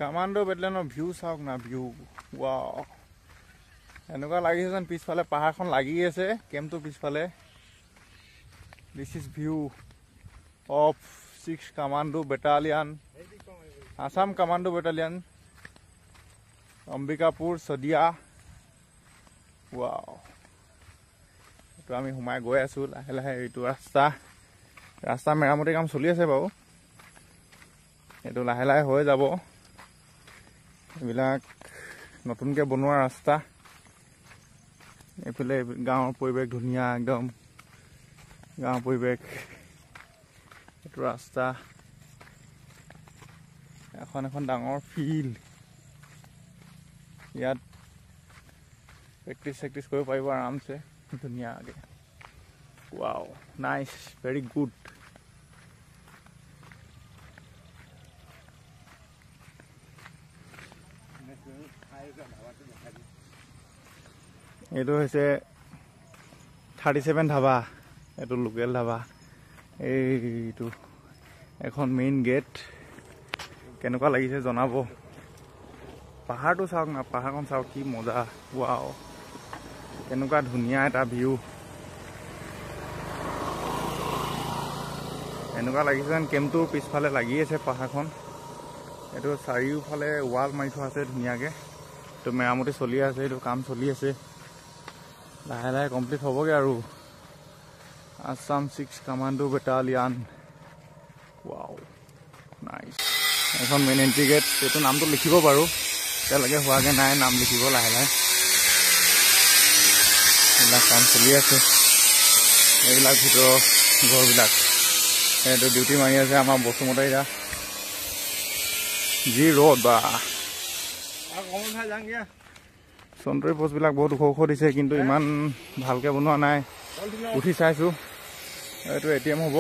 Commando বেটেলিয়নৰ view চাওক না ভিউ ৱাও এনেকুৱা লাগিছে যেন পিছফালে পাহাৰখন লাগি আছে কেম্পটো পিছফালে this is view of 6 commando battalion Assam commando battalion Ambikapur Sadiya wow এইটো আমি সোমাই গৈ আছো লাহে লাহে এইটো ৰাস্তা মেৰামতি কাম চলি আছে বাৰু এইটো লাহে লাহে হৈ যাব এইবিলাক নতুনকৈ বনোৱা ৰাস্তা এইফালে গাঁৱৰ পৰিৱেশ ধুনীয়া একদম গাঁৱৰ পৰিৱেশ এইটো ৰাস্তা এখন ডাঙৰ ফিল্ড ইয়াত প্ৰেক্টিচ কৰিব পাৰিব আৰামছে ধুনীয়াকৈ ৱাও নাইচ ভেৰি গুড এইটো হৈছে 37 ধাবা এইটো লোকেল ধাবা এইটো এখন মেইন গেট কেনেকুৱা লাগিছে জনাব পাহাৰটো চাওক না পাহাৰখন চাওক কি মজা ৱাও কেনেকুৱা ধুনীয়া এটা ভিউ এনেকুৱা লাগিছে যেন কেম্পটোৰ পিছফালে লাগি আছে পাহাৰখন এইটো চাৰিওফালে ৱাল মাৰি থোৱা আছে ধুনীয়াকৈ এইটো মেৰামতি চলি আছে এইটো কাম চলি আছে লাহে লাহে কমপ্লিট হ'বগৈ আৰু Assam 6 commando battalion wow nice এখন মেইন এণ্ট্ৰি গেট এইটো নামটো লিখিব বাৰু এতিয়ালৈকে হোৱাগৈ নাই নাম লিখিব লাহে লাহে এইবিলাক কাম চলি আছে এইবিলাক ভিতৰৰ ঘৰবিলাক এইটো ডিউটি মাৰি আছে আমাৰ বসুমতাৰীৰা যি ৰ'দ বা চন্তৰী পোষ্টবিলাক বহুত ওখ দিছে কিন্তু ইমান ভালকৈ বনোৱা নাই উঠি চাইছোঁ এইটো ATM হ'ব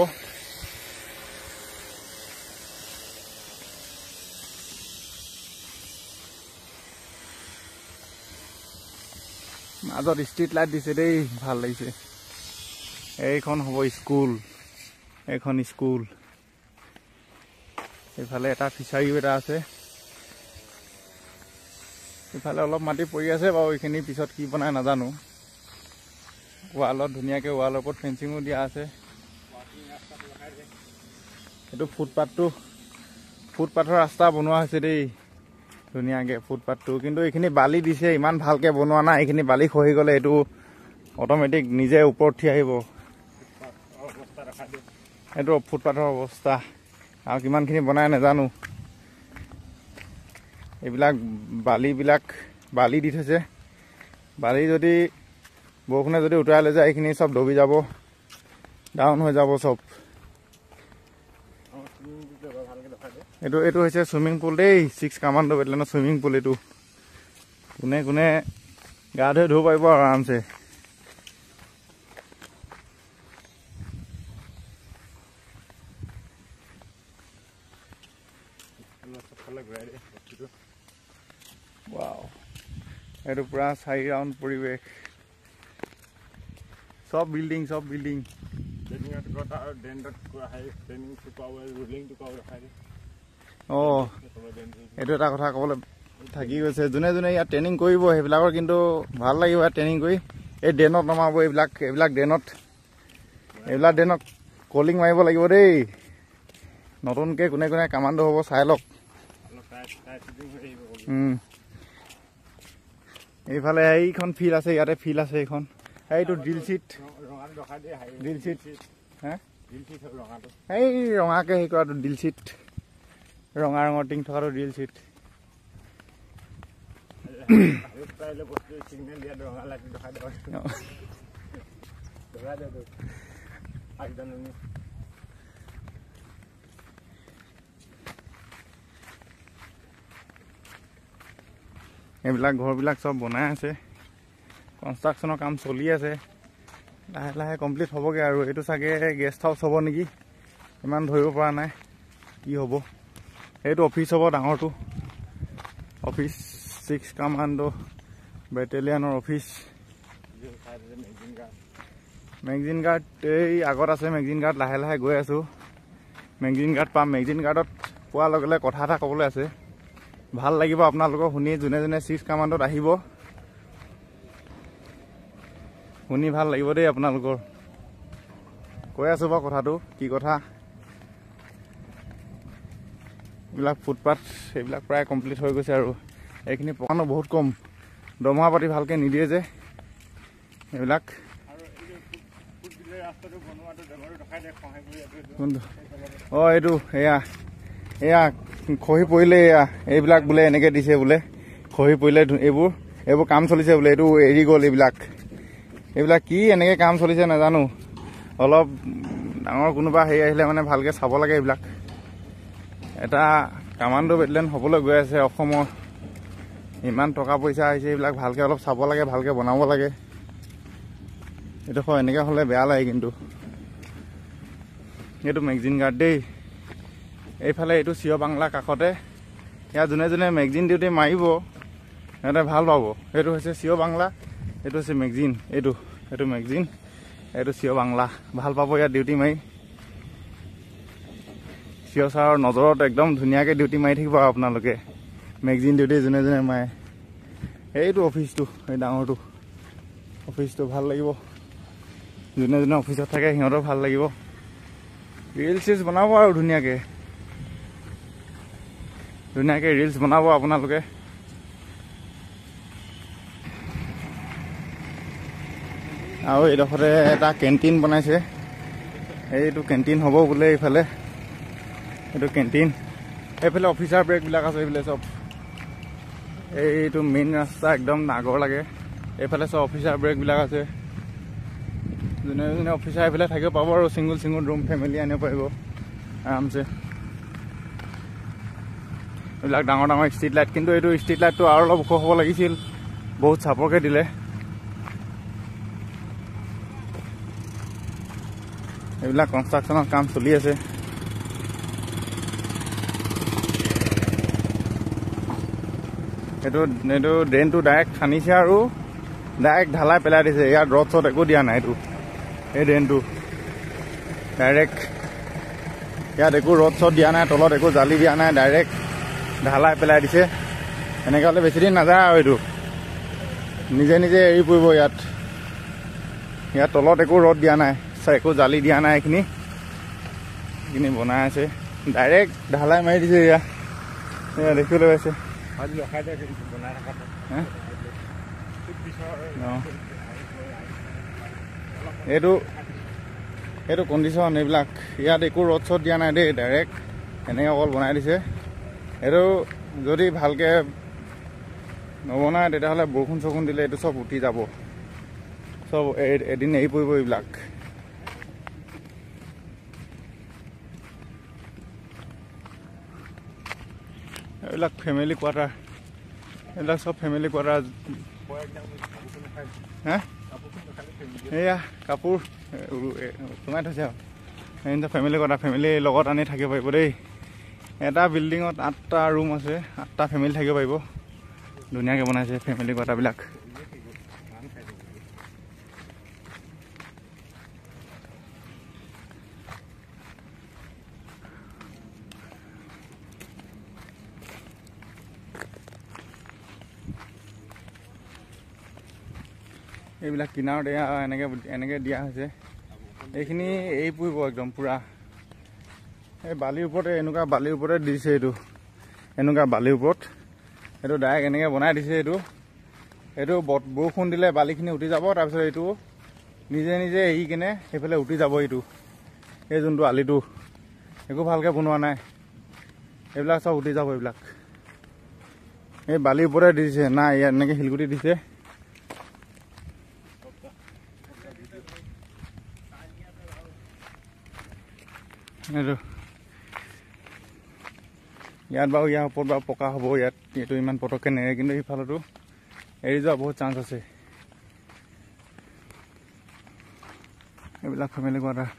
মাজত ষ্ট্ৰীট লাইট দিছে দেই ভাল লাগিছে এইখন হ'ব স্কুল এইখন স্কুল এইফালে এটা ফিচাৰীও এটা আছে ইফালে অলপ মাটি পৰি আছে বাৰু এইখিনি পিছত কি বনাই নাজানো ৱালত ধুনীয়াকৈ ৱালৰ ওপৰত ফেঞ্চিঙো দিয়া আছে এইটো ফুটপাথৰ ৰাস্তা বনোৱা হৈছে দেই ধুনীয়াকৈ ফুটপাথটো কিন্তু এইখিনি বালি দিছে ইমান ভালকৈ বনোৱা নাই এইখিনি বালি খহি গ'লে এইটো অট'মেটিক নিজে ওপৰত উঠি আহিব এইটো ফুটপাথৰ অৱস্থা আৰু কিমানখিনি বনাই নাজানো এইবিলাক বালি দি থৈছে বালি যদি বৰষুণে যদি উতৰাই লৈ যায় এইখিনি চব ডুবি যাব ডাউন হৈ যাব চব এইটো হৈছে চুইমিং পুল দেই 6 কামাণ্ডো বেটেলিয়নৰ চুইমিং পুল এইটো কোনে কোনে গা ধুই ধুব পাৰিব আৰামছে ৱাও এইটো পুৰা 4 ৰাউণ্ড পৰিৱেশ সব বিল্ডিং এইটো এটা কথা ক'বলৈ থাকি গৈছে যোনে যোনে ইয়াত ট্ৰেইনিং কৰিব সেইবিলাকৰ কিন্তু ভাল লাগিব ইয়াত ট্ৰেইনিং কৰি এই ড্ৰেইনত নমাব এইবিলাক ড্ৰেইনত কলিং মাৰিব লাগিব দেই নতুনকৈ কোনে কোনে কামাণ্ডো হ'ব চাই লওক এইফালে এইখন ফিল্ড আছে ইয়াতে ফিল্ড আছে এইখন এইটো ড্ৰিল চিট হে এই ৰঙাকৈ সেই কৰাটো ড্ৰিল চিট ৰঙা ৰঙৰ টিং থকাটো ড্ৰিল চিট এইবিলাক ঘৰবিলাক চব বনাই আছে কনষ্ট্ৰাকশ্যনৰ কাম চলি আছে লাহে লাহে কমপ্লিট হ'বগৈ আৰু এইটো চাগে গেষ্ট হাউচ হ'ব নেকি ইমান ধৰিব পৰা নাই কি হ'ব এইটো অফিচ হ'ব ডাঙৰটো অফিচ 6 কামাণ্ডো বেটেলিয়নৰ অফিচ মেগজিন গাৰ্ড এই আগত আছে মেগজিন গাৰ্ড লাহে লাহে গৈ আছোঁ মেগজিন গাৰ্ড পাম মেগজিন গাৰ্ডত পোৱাৰ লগে লগে কথা এটা ক'বলৈ আছে ভাল লাগিব আপোনালোকক শুনি। যোনে যোনে 6 কামাণ্ডত আহিব শুনি ভাল লাগিব দেই আপোনালোকৰ। কৈ আছো বাৰু কথাটো কি কথা। এইবিলাক ফুটপাথ এইবিলাক প্ৰায় কমপ্লিট হৈ গৈছে আৰু এইখিনি পকানো বহুত কম। দৰমহা পাতি ভালকৈ নিদিয়ে যে এইবিলাক। এইটো এয়া খহি পৰিলে এইবিলাক বোলে এনেকৈ দিছে বোলে। খহি পৰিলে এইবোৰ কাম চলিছে বোলে। এইটো এৰি গ'ল এইবিলাক কি এনেকৈ কাম চলিছে নাজানো। অলপ ডাঙৰ কোনোবা হেৰি আহিলে মানে ভালকৈ চাব লাগে এইবিলাক। এটা কামাণ্ডো বেটেলিয়ন হ'বলৈ গৈ আছে অসমৰ। ইমান টকা পইচা আহিছে এইবিলাক ভালকৈ অলপ চাব লাগে, ভালকৈ বনাব লাগে। এইডোখৰ এনেকৈ হ'লে বেয়া লাগে কিন্তু। এইটো মেগজিন গাৰ্ড দেই। এইফালে এইটো চিঅ' বাংলা কাষতে। ইয়াত যোনে যোনে মেগজিন ডিউটি মাৰিব সিহঁতে ভাল পাব। এইটো হৈছে চিঅ' বাংলা, এইটো হৈছে মেগজিন। এইটো মেগজিন, এইটো চিঅ' বাংলা। ভাল পাব ইয়াত ডিউটি মাৰি। চিঅ' ছাৰৰ নজৰত একদম ধুনীয়াকৈ ডিউটি মাৰি থাকিব আপোনালোকে। মেগজিন ডিউটি যোনে যোনে মাৰে। এইটো অফিচটো, এই ডাঙৰটো অফিচটো ভাল লাগিব। যোনে যোনে অফিচত থাকে সিহঁতৰ ভাল লাগিব। ৰিলচ বনাব আৰু ধুনীয়াকৈ ৰিলচ বনাব আপোনালোকে। আৰু এইডোখৰতে এটা কেণ্টিন বনাইছে। এইটো কেণ্টিন হ'ব বোলে এইফালে। এইটো কেণ্টিন। এইফালে অফিচাৰ ব্ৰেকবিলাক আছে এইফালে চব। এইটো মেইন ৰাস্তা একদম আগৰ লাগে। এইফালে চব অফিচাৰ ব্ৰেকবিলাক আছে। যোনে যোনে অফিচাৰ এইফালে থাকিব পাব আৰু চিংগুল ৰুম ফেমিলি আনিব পাৰিব আৰামছে। এইবিলাক ডাঙৰ ডাঙৰ ষ্ট্ৰীট লাইট। কিন্তু এইটো ষ্ট্ৰীট লাইটটো আৰু অলপ ওখ হ'ব লাগিছিল। বহুত চাপৰকৈ দিলে। এইবিলাক কনষ্ট্ৰাকশ্যনৰ কাম চলি আছে। এইটো ড্ৰেইনটো ডাইৰেক্ট খান্দিছে আৰু ডাইৰেক্ট ঢালাই পেলাই দিছে। ইয়াত ৰড চড একো দিয়া নাই। এই ড্ৰেইনটো ডাইৰেক্ট ইয়াত একো ৰড চড দিয়া নাই, তলত একো জালি দিয়া নাই, ডাইৰেক্ট ঢালাই পেলাই দিছে। এনেকৈ হ'লে বেছিদিন নাযায় আৰু এইটো নিজে নিজে এৰি পৰিব। ইয়াত তলত একো ৰড দিয়া নাই, একো জালি দিয়া নাই। এইখিনি বনাই আছে, ডাইৰেক্ট ঢালাই মাৰি দিছে। এয়া দেখিবলৈ পাইছে। এইটো কণ্ডিশ্যন এইবিলাক। ইয়াত একো ৰড চড দিয়া নাই দেই, ডাইৰেক্ট এনেকৈ অকল বনাই দিছে। এইটো যদি ভালকৈ নবনায় তেতিয়াহ'লে বৰষুণ চৰষুণ দিলে এইটো চব উঠি যাব। চব এদিন এৰি পৰিব এইবিলাক। এইবিলাক ফেমিলি কোৱাৰ্টাৰ। এইবিলাক চব ফেমিলি কোৱাৰ্টাৰ। এয়া কাপোৰ সোমাই থৈছে আৰু এইটো ফেমিলি কোৱাৰ্টাৰ। ফেমিলিৰ লগত আনি থাকিব পাৰিব দেই। এটা বিল্ডিঙত 8টা ৰুম আছে, 8টা ফেমিলি থাকিব পাৰিব। ধুনীয়াকৈ বনাইছে ফেমিলি কোৱাৰ্টাৰবিলাক। এইবিলাক কিনাৰত এনেকৈ দিয়া হৈছে। এইখিনি এৰি পৰিব একদম পূৰা। এই বালিৰ ওপৰতে এনেকুৱা বালিৰ ওপৰতে দিছে। এনেকুৱা বালিৰ ওপৰত এইটো ডাইৰেক্ট এনেকৈ বনাই দিছে। এইটো বৰষুণ দিলে বালিখিনি উঠি যাব। তাৰপিছত এইটো নিজে নিজে এৰি কিনে সেইফালে উঠি যাব। এই যোনটো আলিটো একো ভালকৈ বনোৱা নাই। এইবিলাক চব উঠি যাব। এইবিলাক এই বালিৰ ওপৰতে দিছে। নাই ইয়াত এনেকৈ শিলগুটি দিছে। ইয়াত বাৰু ইয়াৰ ওপৰত বাৰু পকা হ'ব। এইটো ইমান পটককৈ নেৰে, কিন্তু সিফালতো এৰি যোৱা বহুত চান্স আছে। এইবিলাক ফেমিলি কোৱাৰ্টাৰ।